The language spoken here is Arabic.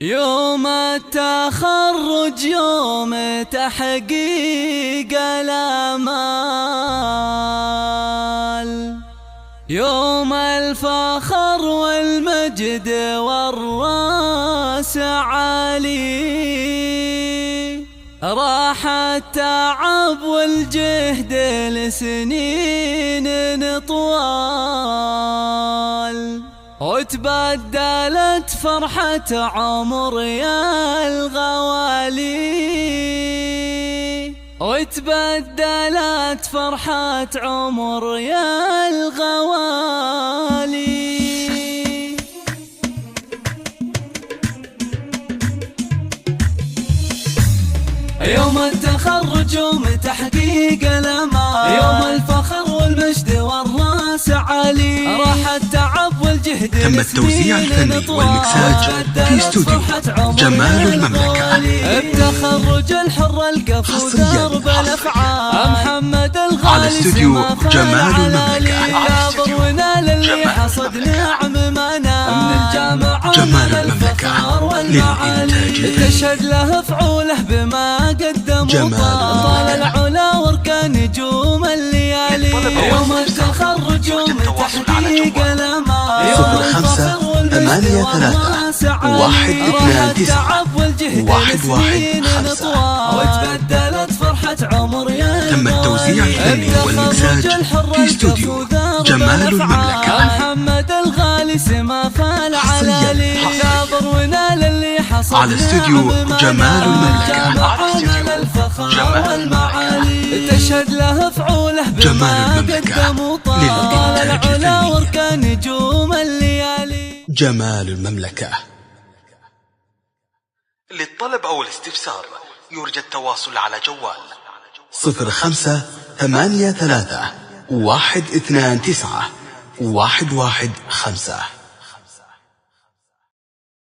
يوم التخرج يوم تحقيق الآمال، يوم الفخر والمجد والراس عالي، راح التعب والجهد لسنين طوال، وتبدلت فرحة عمر يا الغوالي، وتبدلت فرحة عمر يا الغوالي. يوم التخرج يوم تحقيق الامال، يوم الفخر والمجد والراس عالي، راح التعب والجهد. تم التوزيع الفني والمكساج في استوديو جمال المملكة. بتخرج الحر القفو درب الافعال، محمد الغالي على استوديو جمال المملكة. كابر ونال اللي حصد نعم منال من الجامعة جمال المملكة للإنتاج. تشهد له فعوله بما قدم طال العلا وركى نجوم الليالي. يوم التخرج يوم تحقيق الامال، 05-831-229-115. وتبدلت فرحة عمر يا. تم التوزيع الفني والمكساج في استوديو جمال المملكة. محمد الغالي سما فال علالي، كابر ونال اللي حصد على استوديو جمال المملكة. تشهد له فعوله جمال المملكة للإنتاج الفني. وركى نجوم الليالي. جمال المملكة. للطلب أو الاستفسار يرجى التواصل على جوال 05-831-229-115.